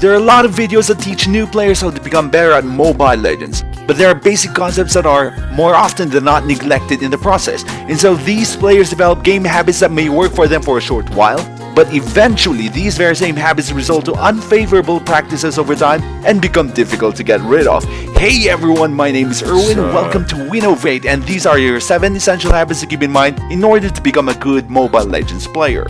There are a lot of videos that teach new players how to become better at Mobile Legends, but there are basic concepts that are, more often than not, neglected in the process, and so these players develop game habits that may work for them for a short while, but eventually these very same habits result to unfavorable practices over time and become difficult to get rid of. Hey everyone, my name is Erwin, welcome to Winnovate, and these are your 7 essential habits to keep in mind in order to become a good Mobile Legends player.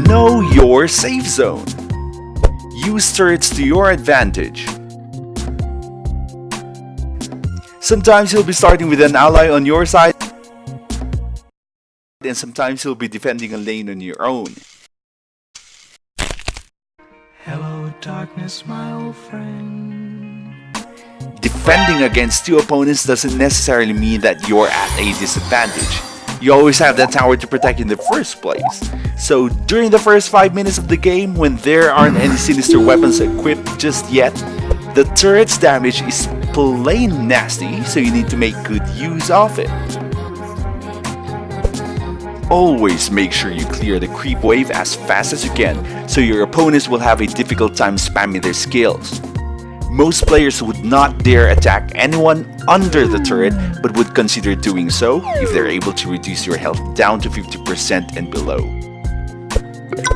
Know your safe zone. Use turrets to your advantage. Sometimes you'll be starting with an ally on your side, and sometimes you'll be defending a lane on your own. Hello, darkness, my old friend. Defending against 2 opponents doesn't necessarily mean that you're at a disadvantage. You always have that tower to protect in the first place. So during the first 5 minutes of the game, when there aren't any sinister weapons equipped just yet, the turret's damage is plain nasty, so you need to make good use of it. Always make sure you clear the creep wave as fast as you can, so your opponents will have a difficult time spamming their skills. Most players would not dare attack anyone under the turret, but would consider doing so if they're able to reduce your health down to 50% and below.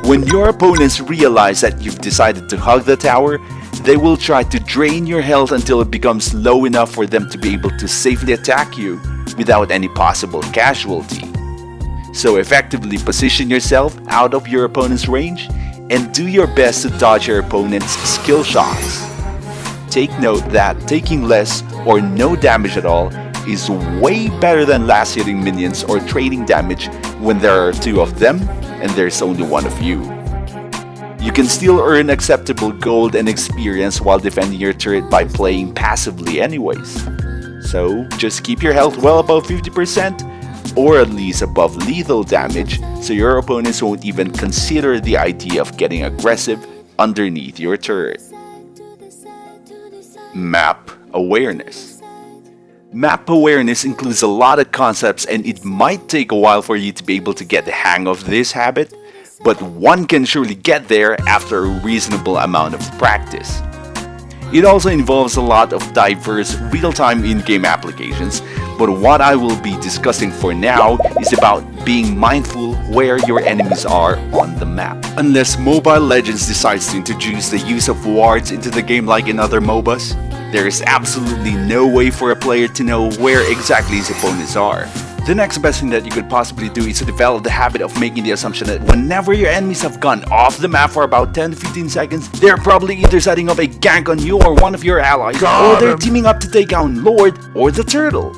When your opponents realize that you've decided to hug the tower, they will try to drain your health until it becomes low enough for them to be able to safely attack you without any possible casualty. So effectively position yourself out of your opponent's range and do your best to dodge your opponent's skill shots. Take note that taking less or no damage at all is way better than last hitting minions or trading damage when there are 2 of them and there's only 1 of you. You can still earn acceptable gold and experience while defending your turret by playing passively anyways. So just keep your health well above 50% or at least above lethal damage so your opponents won't even consider the idea of getting aggressive underneath your turret. Map awareness. Map awareness includes a lot of concepts, and it might take a while for you to be able to get the hang of this habit, but one can surely get there after a reasonable amount of practice. It also involves a lot of diverse real-time in-game applications, but what I will be discussing for now is about being mindful where your enemies are on the map. Unless Mobile Legends decides to introduce the use of wards into the game like in other MOBAs, there is absolutely no way for a player to know where exactly his opponents are. The next best thing that you could possibly do is to develop the habit of making the assumption that whenever your enemies have gone off the map for about 10 to 15 seconds, they're probably either setting up a gank on you or one of your allies, or they're teaming up to take down Lord or the Turtle.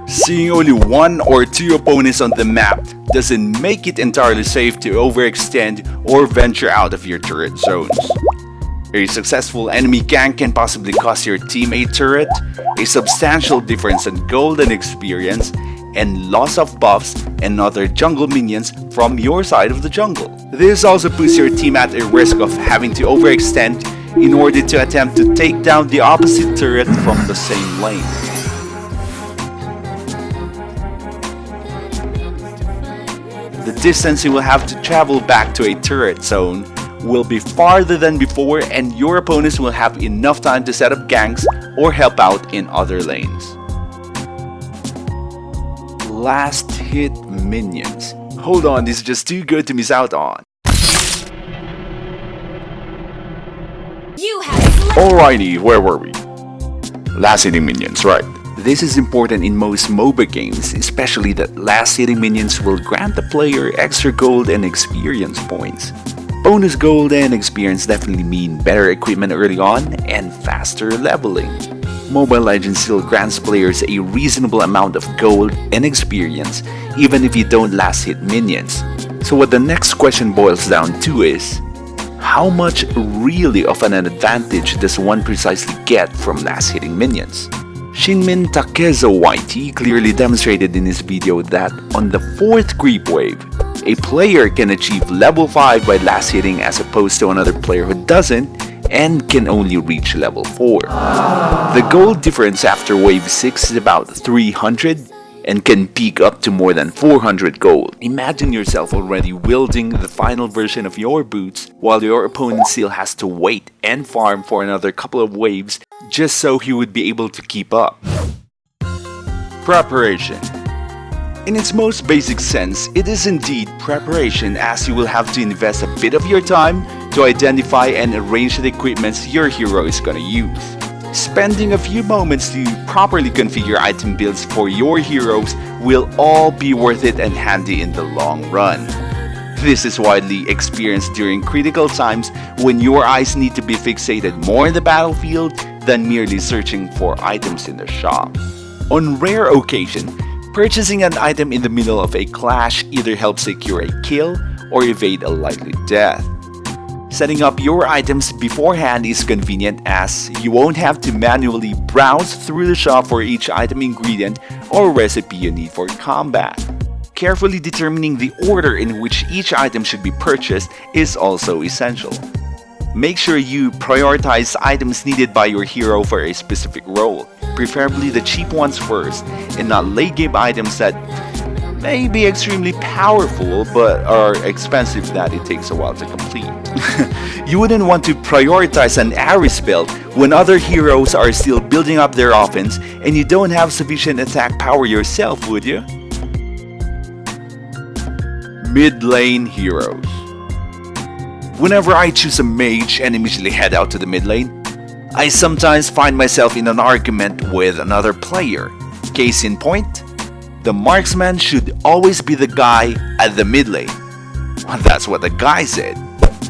Seeing only 1 or 2 opponents on the map doesn't make it entirely safe to overextend or venture out of your turret zones. A successful enemy gank can possibly cost your team a turret, a substantial difference in gold and experience, and loss of buffs and other jungle minions from your side of the jungle. This also puts your team at a risk of having to overextend in order to attempt to take down the opposite turret from the same lane. The distance you will have to travel back to a turret zone will be farther than before, and your opponents will have enough time to set up ganks or help out in other lanes. Last hit minions. Hold on, this is just too good to miss out on. Alrighty, where were we? Last hitting minions, right. This is important in most MOBA games, especially that last hitting minions will grant the player extra gold and experience points. Bonus gold and experience definitely mean better equipment early on and faster leveling. Mobile Legends still grants players a reasonable amount of gold and experience even if you don't last hit minions. So what the next question boils down to is, how much really of an advantage does one precisely get from last hitting minions? Shinmin Takezo YT clearly demonstrated in his video that on the 4th creep wave, a player can achieve level 5 by last hitting as opposed to another player who doesn't, and can only reach level 4. The gold difference after wave 6 is about 300 and can peak up to more than 400 gold. Imagine yourself already wielding the final version of your boots while your opponent still has to wait and farm for another couple of waves just so he would be able to keep up. Preparation. In its most basic sense, it is indeed preparation, as you will have to invest a bit of your time to identify and arrange the equipments your hero is gonna use. Spending a few moments to properly configure item builds for your heroes will all be worth it and handy in the long run. This is widely experienced during critical times when your eyes need to be fixated more in the battlefield than merely searching for items in the shop. On rare occasion, purchasing an item in the middle of a clash either helps secure a kill or evade a likely death. Setting up your items beforehand is convenient, as you won't have to manually browse through the shop for each item ingredient or recipe you need for combat. Carefully determining the order in which each item should be purchased is also essential. Make sure you prioritize items needed by your hero for a specific role, preferably the cheap ones first, and not late game items that may be extremely powerful but are expensive that it takes a while to complete. You wouldn't want to prioritize an Ares build when other heroes are still building up their offense and you don't have sufficient attack power yourself, would you? Mid lane heroes. Whenever I choose a mage and immediately head out to the mid lane, I sometimes find myself in an argument with another player. Case in point, the marksman should always be the guy at the mid lane. Well, that's what the guy said,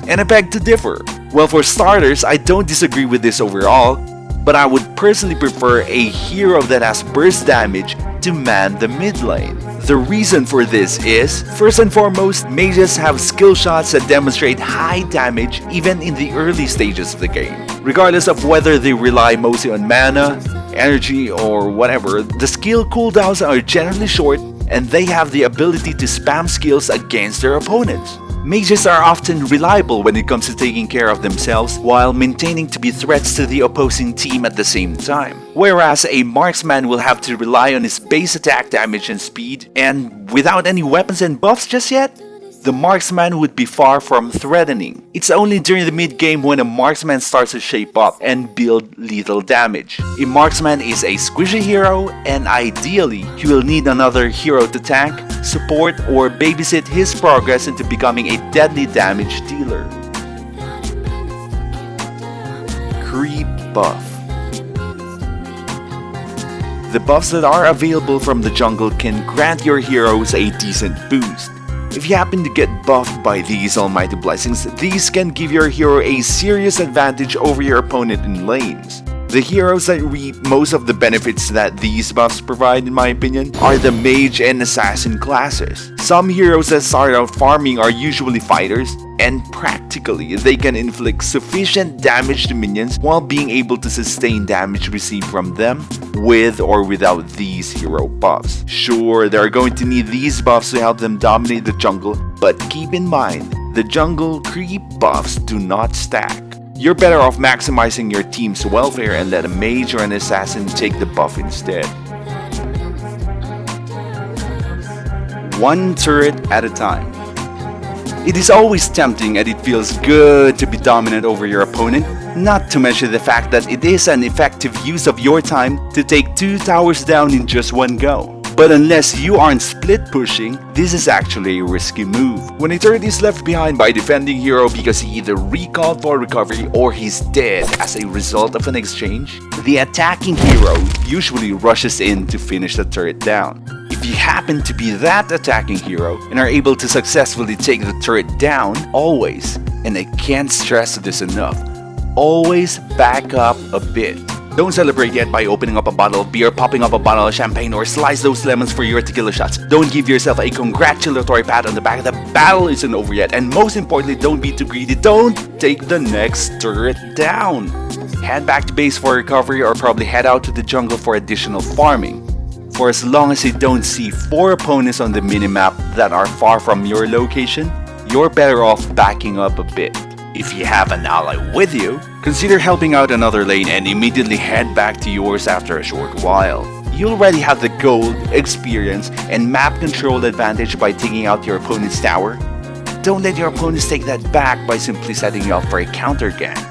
and I beg to differ. Well, for starters, I don't disagree with this overall, but I would personally prefer a hero that has burst damage to man the mid lane. The reason for this is, first and foremost, mages have skill shots that demonstrate high damage even in the early stages of the game. Regardless of whether they rely mostly on mana, energy, or whatever, the skill cooldowns are generally short and they have the ability to spam skills against their opponents. Mages are often reliable when it comes to taking care of themselves while maintaining to be threats to the opposing team at the same time. Whereas a marksman will have to rely on his base attack damage and speed, and without any weapons and buffs just yet, the marksman would be far from threatening. It's only during the mid-game when a marksman starts to shape up and build lethal damage. A marksman is a squishy hero, and ideally, he will need another hero to tank, support, or babysit his progress into becoming a deadly damage dealer. Creep buff. The buffs that are available from the jungle can grant your heroes a decent boost. If you happen to get buffed by these almighty blessings, these can give your hero a serious advantage over your opponent in lanes. The heroes that reap most of the benefits that these buffs provide, in my opinion, are the mage and assassin classes. Some heroes that start out farming are usually fighters, and practically they can inflict sufficient damage to minions while being able to sustain damage received from them with or without these hero buffs. Sure, they're going to need these buffs to help them dominate the jungle, but keep in mind, the jungle creep buffs do not stack. You're better off maximizing your team's welfare and let a mage or an assassin take the buff instead. One turret at a time. It is always tempting and it feels good to be dominant over your opponent, not to mention the fact that it is an effective use of your time to take 2 towers down in just one go. But unless you aren't split pushing, this is actually a risky move. When a turret is left behind by a defending hero because he either recalled for recovery or he's dead as a result of an exchange, the attacking hero usually rushes in to finish the turret down. If you happen to be that attacking hero and are able to successfully take the turret down, always, and I can't stress this enough, always back up a bit. Don't celebrate yet by opening up a bottle of beer, popping up a bottle of champagne, or slice those lemons for your tequila shots. Don't give yourself a congratulatory pat on the back. The battle isn't over yet. And most importantly, don't be too greedy. Don't take the next turret down. Head back to base for recovery or probably head out to the jungle for additional farming. For as long as you don't see 4 opponents on the minimap that are far from your location, you're better off backing up a bit. If you have an ally with you, consider helping out another lane and immediately head back to yours after a short while. You already have the gold, experience, and map control advantage by taking out your opponent's tower. Don't let your opponents take that back by simply setting you up for a counter gank.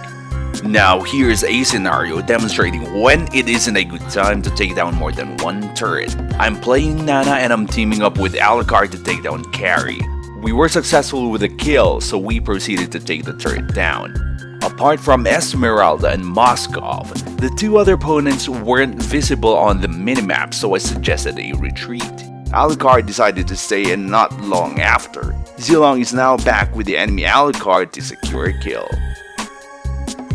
Now here's a scenario demonstrating when it isn't a good time to take down more than one turret. I'm playing Nana and I'm teaming up with Alucard to take down Carry. We were successful with a kill, so we proceeded to take the turret down. Apart from Esmeralda and Moskov, the two other opponents weren't visible on the minimap, so I suggested a retreat. Alucard decided to stay, and not long after, Zilong is now back with the enemy Alucard to secure a kill.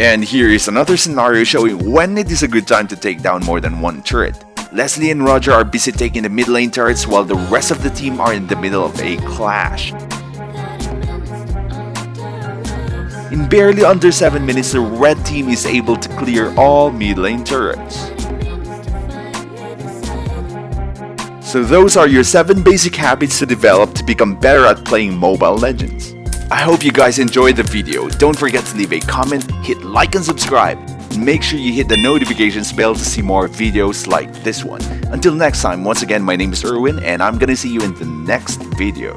And here is another scenario showing when it is a good time to take down more than one turret. Leslie and Roger are busy taking the mid lane turrets while the rest of the team are in the middle of a clash. In barely under 7 minutes, the red team is able to clear all mid lane turrets. So those are your 7 basic habits to develop to become better at playing Mobile Legends. I hope you guys enjoyed the video. Don't forget to leave a comment, hit like and subscribe, and make sure you hit the notifications bell to see more videos like this one. Until next time, once again, my name is Erwin, and I'm gonna see you in the next video.